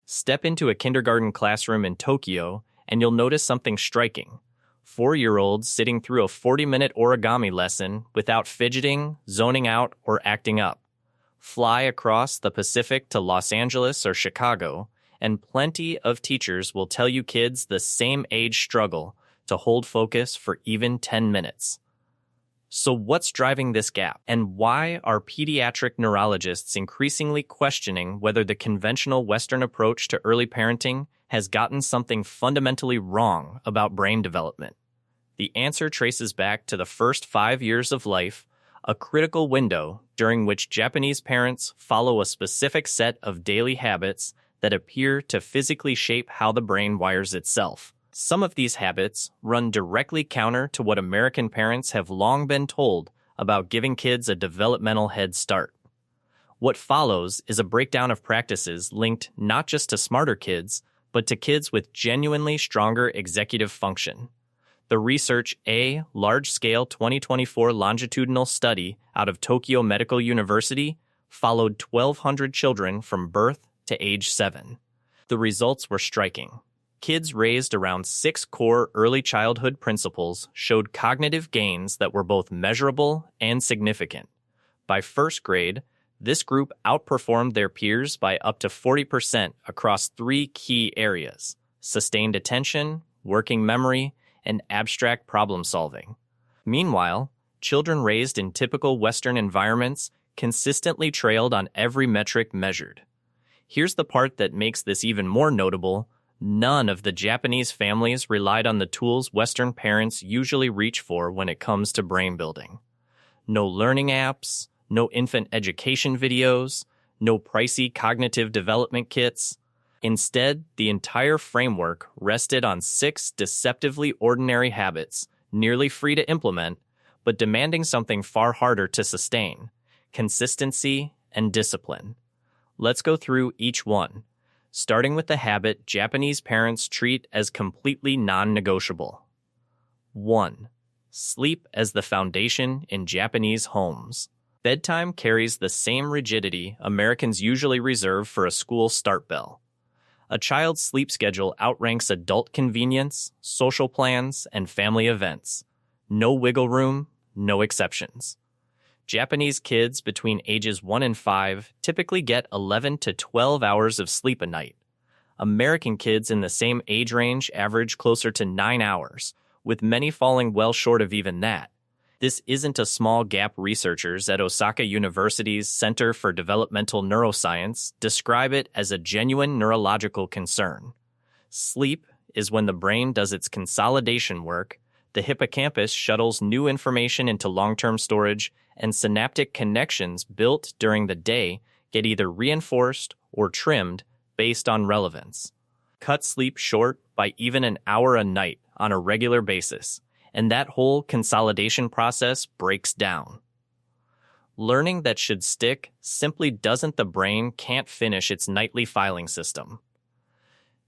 Step into a kindergarten classroom in Tokyo, and you'll notice something striking. 4-year-olds sitting through a 40-minute origami lesson without fidgeting, zoning out, or acting up. Fly across the Pacific to Los Angeles or Chicago, and plenty of teachers will tell you kids the same age struggle to hold focus for even 10 minutes. So what's driving this gap? And why are pediatric neurologists increasingly questioning whether the conventional Western approach to early parenting has gotten something fundamentally wrong about brain development? The answer traces back to the first 5 years of life, a critical window during which Japanese parents follow a specific set of daily habits that appear to physically shape how the brain wires itself. Some of these habits run directly counter to what American parents have long been told about giving kids a developmental head start. What follows is a breakdown of practices linked not just to smarter kids, but to kids with genuinely stronger executive function. The research A large-scale 2024 longitudinal study out of Tokyo Medical University followed 1,200 children from birth to age 7. The results were striking. Kids raised around 6 core early childhood principles showed cognitive gains that were both measurable and significant. By first grade, this group outperformed their peers by up to 40% across 3 key areas: sustained attention, working memory, and abstract problem solving. Meanwhile, children raised in typical Western environments consistently trailed on every metric measured. Here's the part that makes this even more notable. None of the Japanese families relied on the tools Western parents usually reach for when it comes to brain building. No learning apps, no infant education videos, no pricey cognitive development kits. Instead, the entire framework rested on 6 deceptively ordinary habits, nearly free to implement, but demanding something far harder to sustain: consistency and discipline. Let's go through each one, starting with the habit Japanese parents treat as completely non-negotiable. 1. Sleep as the foundation in Japanese homes. Bedtime carries the same rigidity Americans usually reserve for a school start bell. A child's sleep schedule outranks adult convenience, social plans, and family events. No wiggle room, no exceptions. Japanese kids between ages 1 and 5 typically get 11 to 12 hours of sleep a night. American kids in the same age range average closer to 9 hours, with many falling well short of even that. This isn't a small gap. Researchers at Osaka University's Center for Developmental Neuroscience describe it as a genuine neurological concern. Sleep is when the brain does its consolidation work, the hippocampus shuttles new information into long-term storage, and synaptic connections built during the day get either reinforced or trimmed based on relevance. Cut sleep short by even an hour a night on a regular basis, and that whole consolidation process breaks down. Learning that should stick simply doesn't. The brain can't finish its nightly filing system.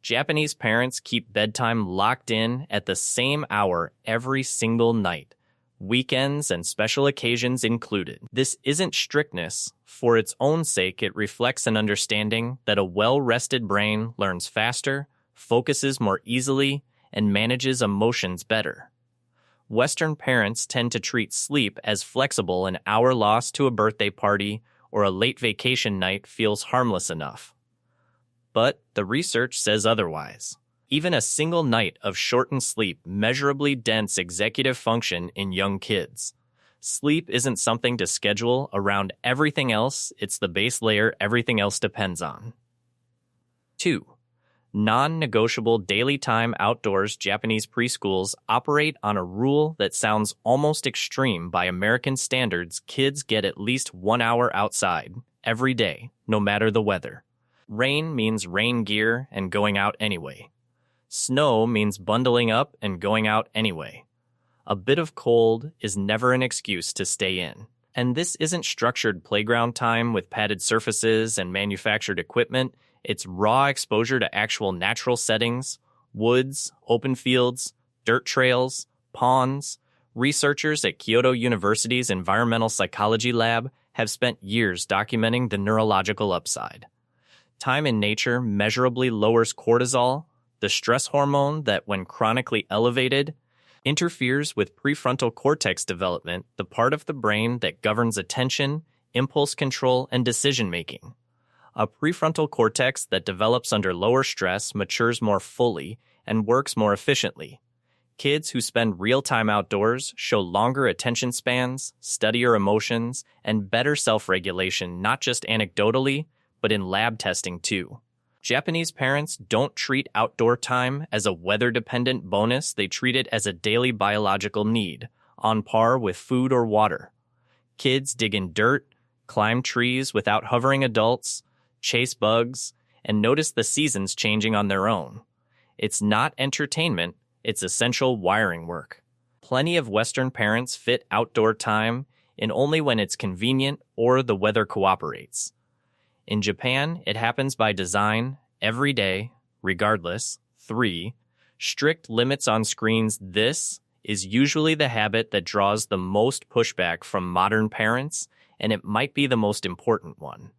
Japanese parents keep bedtime locked in at the same hour every single night, weekends and special occasions included. This isn't strictness. For its own sake, it reflects an understanding that a well-rested brain learns faster, focuses more easily, and manages emotions better. Western parents tend to treat sleep as flexible. An hour lost to a birthday party or a late vacation night feels harmless enough. But the research says otherwise. Even a single night of shortened sleep measurably dents executive function in young kids. Sleep isn't something to schedule around everything else. It's the base layer everything else depends on. 2. Non-negotiable daily time outdoors. Japanese preschools operate on a rule that sounds almost extreme by American standards. Kids get at least 1 hour outside every day, no matter the weather. Rain means rain gear and going out anyway. Snow means bundling up and going out anyway. A bit of cold is never an excuse to stay in. And this isn't structured playground time with padded surfaces and manufactured equipment. It's raw exposure to actual natural settings, woods, open fields, dirt trails, ponds. Researchers at Kyoto University's Environmental Psychology Lab have spent years documenting the neurological upside. Time in nature measurably lowers cortisol, the stress hormone that, when chronically elevated, interferes with prefrontal cortex development, the part of the brain that governs attention, impulse control, and decision-making. A prefrontal cortex that develops under lower stress matures more fully and works more efficiently. Kids who spend real time outdoors show longer attention spans, steadier emotions, and better self-regulation, not just anecdotally, but in lab testing too. Japanese parents don't treat outdoor time as a weather-dependent bonus, they treat it as a daily biological need, on par with food or water. Kids dig in dirt, climb trees without hovering adults, chase bugs, and notice the seasons changing on their own. It's not entertainment, it's essential wiring work. Plenty of Western parents fit outdoor time in only when it's convenient or the weather cooperates. In Japan, it happens by design, every day, regardless. 3. Strict limits on screens. This is usually the habit that draws the most pushback from modern parents, and it might be the most important one.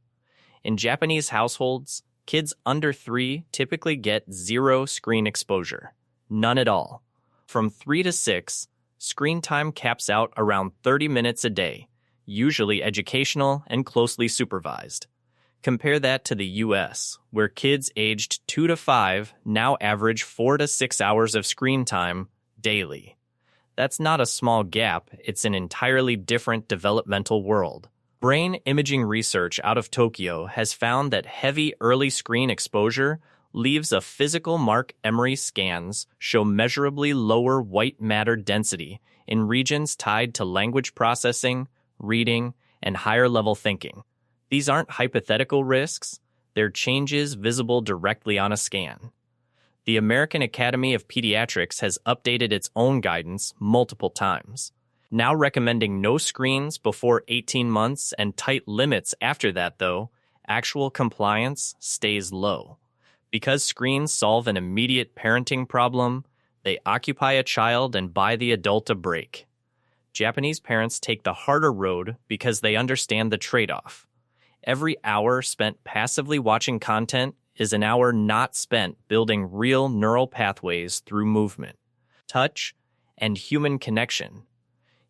In Japanese households, kids under 3 typically get 0 screen exposure. None at all. From 3 to 6, screen time caps out around 30 minutes a day, usually educational and closely supervised. Compare that to the US, where kids aged 2 to 5 now average 4 to 6 hours of screen time daily. That's not a small gap, it's an entirely different developmental world. Brain imaging research out of Tokyo has found that heavy early screen exposure leaves a physical mark. MRI scans show measurably lower white matter density in regions tied to language processing, reading, and higher-level thinking. These aren't hypothetical risks, they're changes visible directly on a scan. The American Academy of Pediatrics has updated its own guidance multiple times, now recommending no screens before 18 months and tight limits after that, though. Actual compliance stays low. Because screens solve an immediate parenting problem, they occupy a child and buy the adult a break. Japanese parents take the harder road because they understand the trade-off. Every hour spent passively watching content is an hour not spent building real neural pathways through movement, touch, and human connection.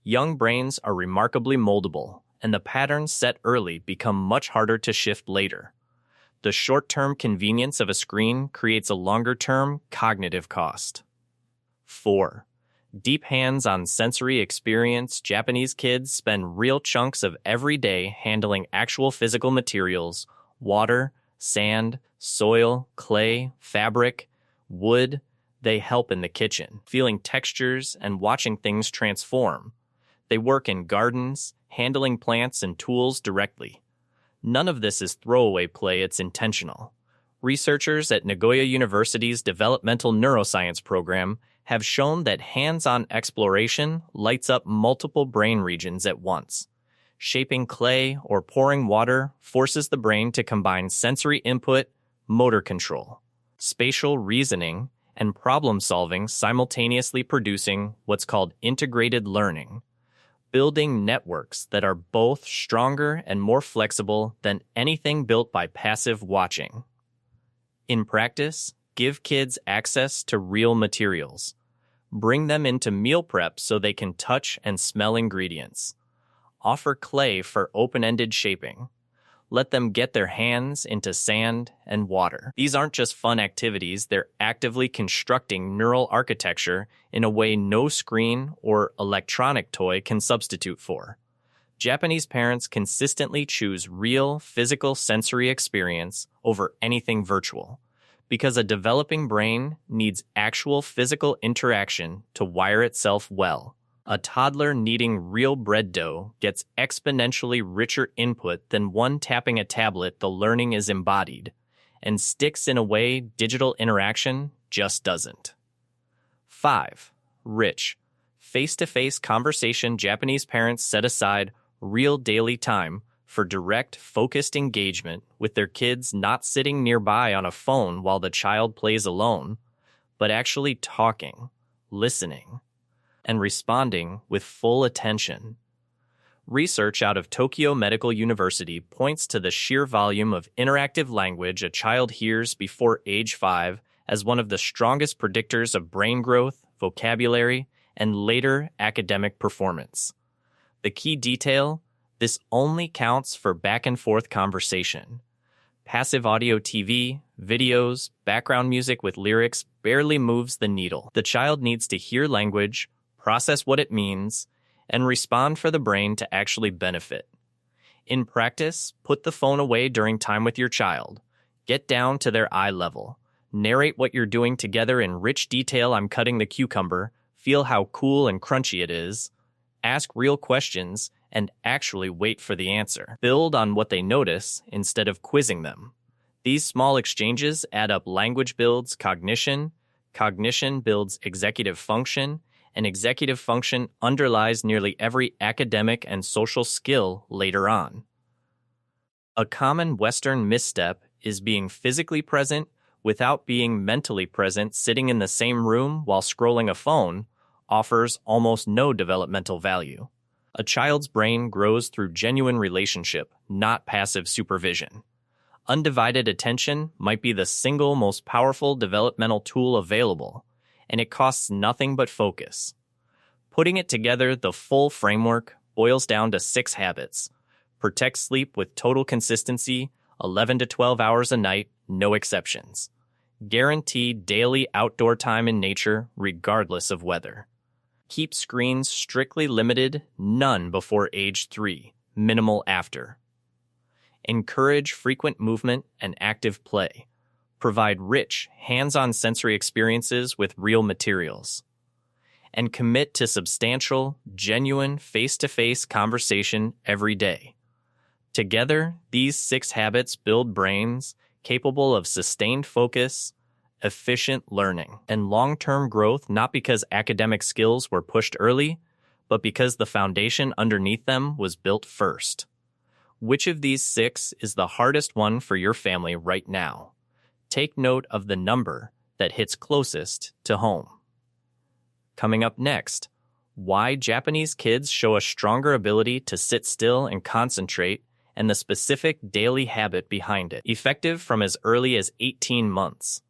Young brains are remarkably moldable, and the patterns set early become much harder to shift later. The short-term convenience of a screen creates a longer-term cognitive cost. 4. Deep hands-on sensory experience. Japanese kids spend real chunks of every day handling actual physical materials, water, sand, soil, clay, fabric, wood. They help in the kitchen, feeling textures and watching things transform. They work in gardens, handling plants and tools directly. None of this is throwaway play, it's intentional. Researchers at Nagoya University's Developmental Neuroscience program have shown that hands-on exploration lights up multiple brain regions at once. Shaping clay or pouring water forces the brain to combine sensory input, motor control, spatial reasoning, and problem-solving, simultaneously producing what's called integrated learning, building networks that are both stronger and more flexible than anything built by passive watching. In practice, give kids access to real materials. Bring them into meal prep so they can touch and smell ingredients. Offer clay for open-ended shaping. Let them get their hands into sand and water. These aren't just fun activities, they're actively constructing neural architecture in a way no screen or electronic toy can substitute for. Japanese parents consistently choose real, physical sensory experience over anything virtual, because a developing brain needs actual physical interaction to wire itself well. A toddler needing real bread dough gets exponentially richer input than one tapping a tablet. The learning is embodied and sticks in a way digital interaction just doesn't. 5. Rich, face-to-face conversation. Japanese parents set aside real daily time for direct, focused engagement with their kids, not sitting nearby on a phone while the child plays alone, but actually talking, listening, and responding with full attention. Research out of Tokyo Medical University points to the sheer volume of interactive language a child hears before age 5 as one of the strongest predictors of brain growth, vocabulary, and later academic performance. The key detail: this only counts for back-and-forth conversation. Passive audio TV, videos, background music with lyrics barely moves the needle. The child needs to hear language, process what it means, and respond for the brain to actually benefit. In practice, put the phone away during time with your child. Get down to their eye level. Narrate what you're doing together in rich detail. I'm cutting the cucumber. Feel how cool and crunchy it is. Ask real questions and actually wait for the answer. Build on what they notice instead of quizzing them. These small exchanges add up. Language builds cognition. Cognition builds executive function. And executive function underlies nearly every academic and social skill later on. A common Western misstep is being physically present without being mentally present. Sitting in the same room while scrolling a phone offers almost no developmental value. A child's brain grows through genuine relationship, not passive supervision. Undivided attention might be the single most powerful developmental tool available, and it costs nothing but focus. Putting it together, the full framework boils down to 6 habits. Protect sleep with total consistency, 11 to 12 hours a night, no exceptions. Guarantee daily outdoor time in nature, regardless of weather. Keep screens strictly limited, none before age 3, minimal after. Encourage frequent movement and active play. Provide rich, hands-on sensory experiences with real materials. And commit to substantial, genuine, face-to-face conversation every day. Together, these 6 habits build brains capable of sustained focus, efficient learning, and long-term growth, not because academic skills were pushed early, but because the foundation underneath them was built first. Which of these 6 is the hardest one for your family right now? Take note of the number that hits closest to home. Coming up next, why Japanese kids show a stronger ability to sit still and concentrate, and the specific daily habit behind it. Effective from as early as 18 months.